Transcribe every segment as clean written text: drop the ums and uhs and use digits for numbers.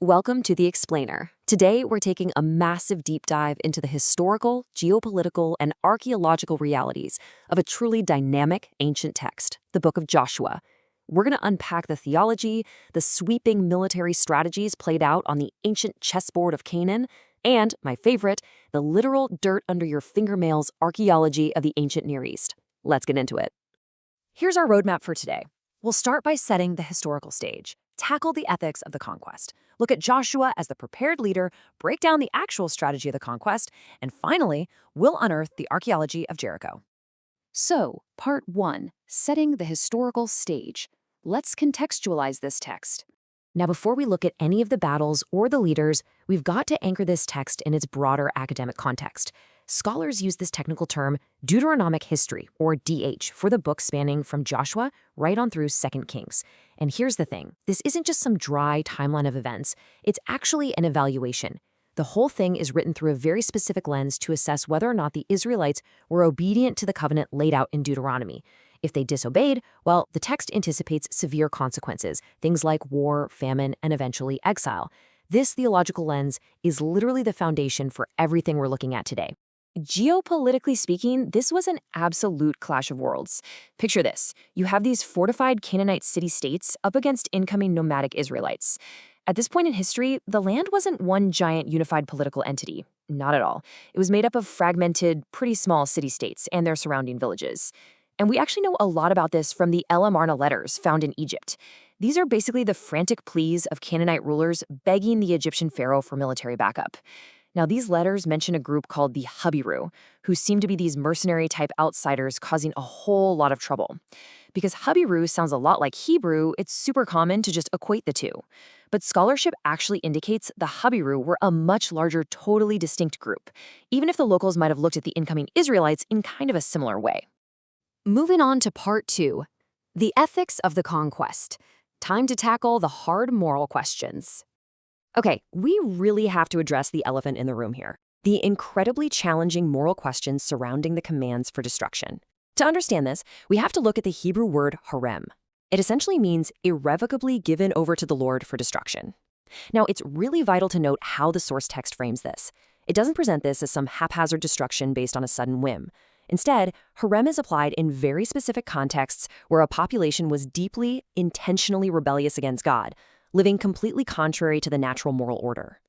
Welcome to The Explainer. Today, we're taking a massive deep dive into the historical, geopolitical, and archaeological realities of a truly dynamic ancient text, the Book of Joshua. We're going to unpack the theology, the sweeping military strategies played out on the ancient chessboard of Canaan, and, my favorite, the literal dirt under your fingernails archaeology of the ancient Near East. Let's get into it. Here's our roadmap for today. We'll start by setting the historical stage, tackle the ethics of the conquest, look at Joshua as the prepared leader, break down the actual strategy of the conquest, and finally, we'll unearth the archaeology of Jericho. So, Part 1, Setting the Historical Stage. Let's contextualize this text. Now, before we look at any of the battles or the leaders, we've got to anchor this text in its broader academic context. Scholars use this technical term Deuteronomic history, or DH, for the book spanning from Joshua right on through 2 Kings. And here's the thing, this isn't just some dry timeline of events, it's actually an evaluation. The whole thing is written through a very specific lens to assess whether or not the Israelites were obedient to the covenant laid out in Deuteronomy. If they disobeyed, well, the text anticipates severe consequences, things like war, famine, and eventually exile. This theological lens is literally the foundation for everything we're looking at today. Geopolitically speaking, this was an absolute clash of worlds. Picture this. You have these fortified Canaanite city-states up against incoming nomadic Israelites. At this point in history, the land wasn't one giant unified political entity. Not at all. It was made up of fragmented, pretty small city-states and their surrounding villages. And we actually know a lot about this from the El Amarna letters found in Egypt. These are basically the frantic pleas of Canaanite rulers begging the Egyptian pharaoh for military backup. Now, these letters mention a group called the Habiru, who seem to be these mercenary-type outsiders causing a whole lot of trouble. Because Habiru sounds a lot like Hebrew, it's super common to just equate the two. But scholarship actually indicates the Habiru were a much larger, totally distinct group, even if the locals might have looked at the incoming Israelites in kind of a similar way. Moving on to Part 2, The Ethics of the Conquest. Time to tackle the hard moral questions. Okay, we really have to address the elephant in the room here, the incredibly challenging moral questions surrounding the commands for destruction. To understand this, we have to look at the Hebrew word harem. It essentially means irrevocably given over to the Lord for destruction. Now, it's really vital to note how the source text frames this. It doesn't present this as some haphazard destruction based on a sudden whim. Instead, harem is applied in very specific contexts where a population was deeply, intentionally rebellious against God, living completely contrary to the natural moral order.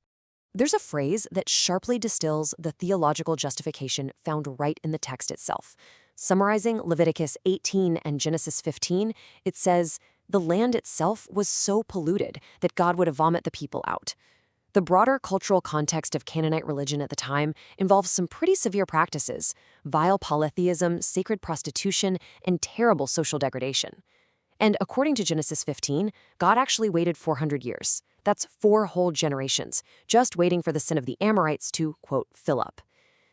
There's a phrase that sharply distills the theological justification found right in the text itself. Summarizing Leviticus 18 and Genesis 15, it says, "The land itself was so polluted that God would vomit the people out." The broader cultural context of Canaanite religion at the time involves some pretty severe practices: vile polytheism, sacred prostitution, and terrible social degradation. And according to Genesis 15, God actually waited 400 years. That's 4 whole generations, just waiting for the sin of the Amorites to, quote, fill up.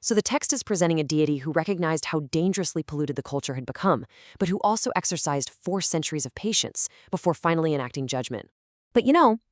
So the text is presenting a deity who recognized how dangerously polluted the culture had become, but who also exercised 4 centuries of patience before finally enacting judgment. But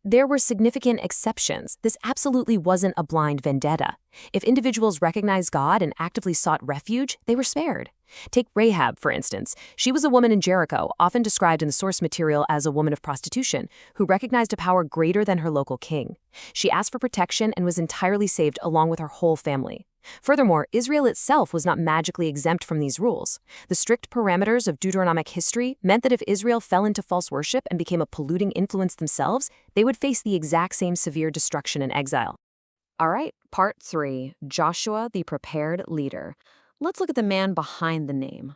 there were significant exceptions. This absolutely wasn't a blind vendetta. If individuals recognized God and actively sought refuge, they were spared. Take Rahab, for instance. She was a woman in Jericho, often described in the source material as a woman of prostitution, who recognized a power greater than her local king. She asked for protection and was entirely saved along with her whole family. Furthermore, Israel itself was not magically exempt from these rules. The strict parameters of Deuteronomic history meant that if Israel fell into false worship and became a polluting influence themselves, they would face the exact same severe destruction and exile. All right, Part 3, Joshua the Prepared Leader. Let's look at the man behind the name.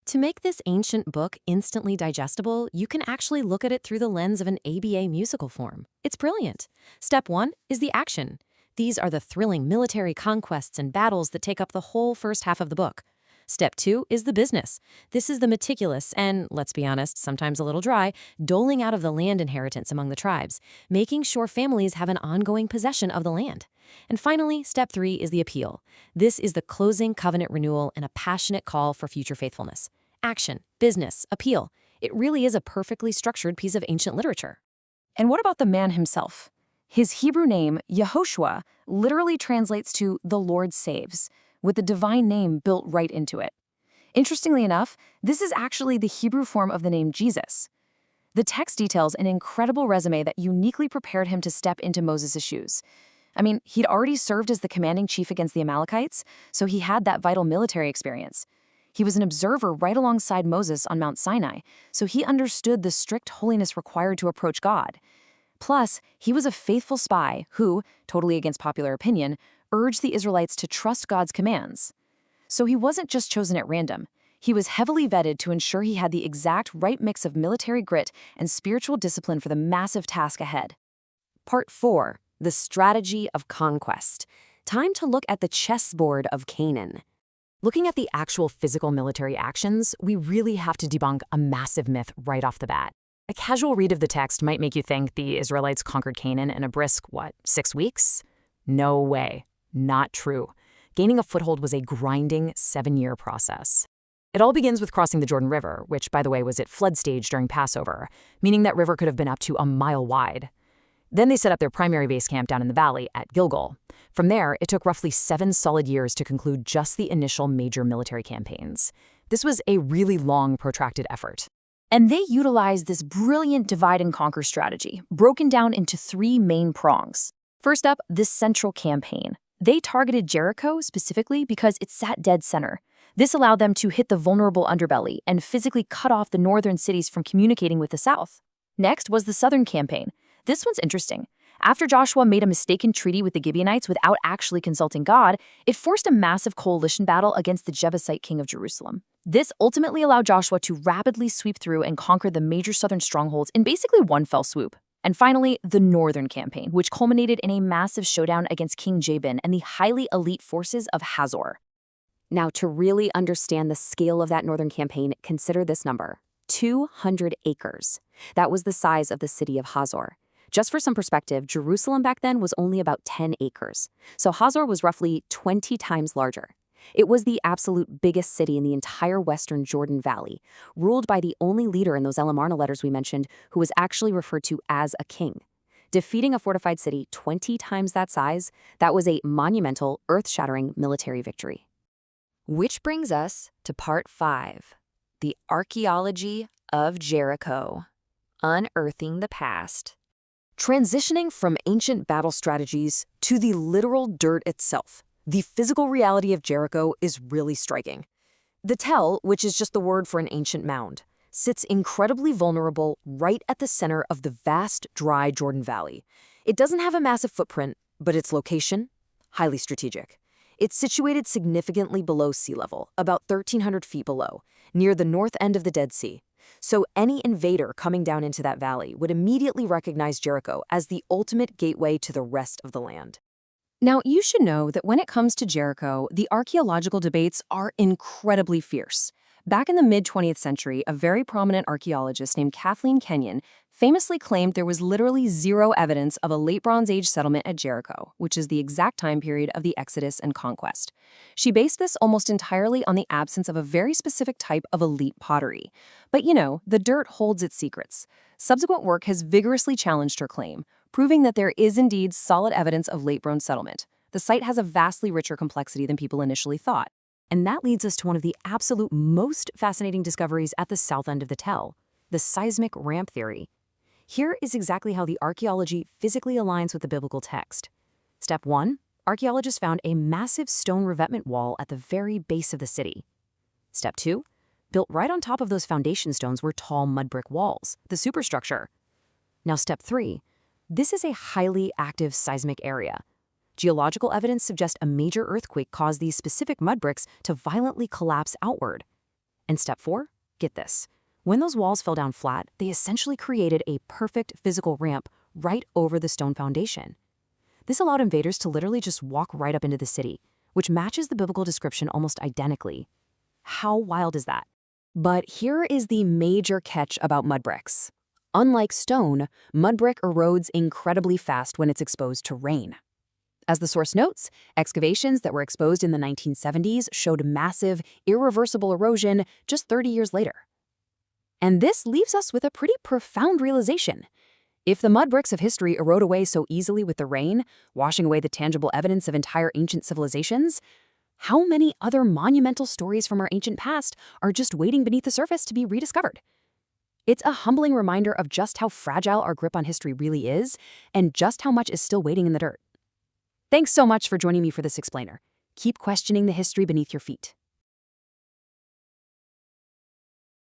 To make this ancient book instantly digestible, you can actually look at it through the lens of an ABA musical form. It's brilliant. Step 1 is the action. These are the thrilling military conquests and battles that take up the whole first half of the book. Step 2 is the business. This is the meticulous and, let's be honest, sometimes a little dry, doling out of the land inheritance among the tribes, making sure families have an ongoing possession of the land. And finally, Step 3 is the appeal. This is the closing covenant renewal and a passionate call for future faithfulness. Action, business, appeal. It really is a perfectly structured piece of ancient literature. And what about the man himself? His Hebrew name, Yehoshua, literally translates to "the Lord saves," with the divine name built right into it. Interestingly enough, this is actually the Hebrew form of the name Jesus. The text details an incredible resume that uniquely prepared him to step into Moses' shoes. I mean, he'd already served as the commanding chief against the Amalekites, so he had that vital military experience. He was an observer right alongside Moses on Mount Sinai, so he understood the strict holiness required to approach God. Plus, he was a faithful spy who, totally against popular opinion, urged the Israelites to trust God's commands. So he wasn't just chosen at random. He was heavily vetted to ensure he had the exact right mix of military grit and spiritual discipline for the massive task ahead. Part 4. The Strategy of Conquest. Time to look at the chessboard of Canaan. Looking at the actual physical military actions, we really have to debunk a massive myth right off the bat. A casual read of the text might make you think the Israelites conquered Canaan in a brisk, 6 weeks? No way. Not true. Gaining a foothold was a grinding 7-year process. It all begins with crossing the Jordan River, which, by the way, was at flood stage during Passover, meaning that river could have been up to a mile wide. Then they set up their primary base camp down in the valley at Gilgal. From there, it took roughly 7 solid years to conclude just the initial major military campaigns. This was a really long, protracted effort. And they utilized this brilliant divide-and-conquer strategy, broken down into 3 main prongs. First up, this central campaign. They targeted Jericho specifically because it sat dead center. This allowed them to hit the vulnerable underbelly and physically cut off the northern cities from communicating with the south. Next was the southern campaign. This one's interesting. After Joshua made a mistaken treaty with the Gibeonites without actually consulting God, it forced a massive coalition battle against the Jebusite king of Jerusalem. This ultimately allowed Joshua to rapidly sweep through and conquer the major southern strongholds in basically one fell swoop. And finally, the northern campaign, which culminated in a massive showdown against King Jabin and the highly elite forces of Hazor. Now, to really understand the scale of that northern campaign, consider this number: 200 acres. That was the size of the city of Hazor. Just for some perspective, Jerusalem back then was only about 10 acres. So Hazor was roughly 20 times larger. It was the absolute biggest city in the entire western Jordan Valley, ruled by the only leader in those Elaine letters we mentioned who was actually referred to as a king. Defeating a fortified city 20 times that size, that was a monumental, earth-shattering military victory. Which brings us to Part 5, the archaeology of Jericho, unearthing the past. Transitioning from ancient battle strategies to the literal dirt itself, the physical reality of Jericho is really striking. The Tell, which is just the word for an ancient mound, sits incredibly vulnerable right at the center of the vast, dry Jordan Valley. It doesn't have a massive footprint, but its location, highly strategic. It's situated significantly below sea level, about 1,300 feet below, near the north end of the Dead Sea. So any invader coming down into that valley would immediately recognize Jericho as the ultimate gateway to the rest of the land. Now, you should know that when it comes to Jericho, the archaeological debates are incredibly fierce. Back in the mid-20th century, a very prominent archaeologist named Kathleen Kenyon famously claimed there was literally zero evidence of a late Bronze Age settlement at Jericho, which is the exact time period of the Exodus and Conquest. She based this almost entirely on the absence of a very specific type of elite pottery. But the dirt holds its secrets. Subsequent work has vigorously challenged her claim, proving that there is indeed solid evidence of late Bronze settlement. The site has a vastly richer complexity than people initially thought. And that leads us to one of the absolute most fascinating discoveries at the south end of the Tell, the seismic ramp theory. Here is exactly how the archaeology physically aligns with the biblical text. Step 1, archaeologists found a massive stone revetment wall at the very base of the city. Step 2, built right on top of those foundation stones were tall mud brick walls, the superstructure. Now step 3, this is a highly active seismic area. Geological evidence suggests a major earthquake caused these specific mud bricks to violently collapse outward. And step 4, get this. When those walls fell down flat, they essentially created a perfect physical ramp right over the stone foundation. This allowed invaders to literally just walk right up into the city, which matches the biblical description almost identically. How wild is that? But here is the major catch about mud bricks. Unlike stone, mud brick erodes incredibly fast when it's exposed to rain. As the source notes, excavations that were exposed in the 1970s showed massive, irreversible erosion just 30 years later. And this leaves us with a pretty profound realization. If the mud bricks of history erode away so easily with the rain, washing away the tangible evidence of entire ancient civilizations, how many other monumental stories from our ancient past are just waiting beneath the surface to be rediscovered? It's a humbling reminder of just how fragile our grip on history really is, and just how much is still waiting in the dirt. Thanks so much for joining me for this explainer. Keep questioning the history beneath your feet.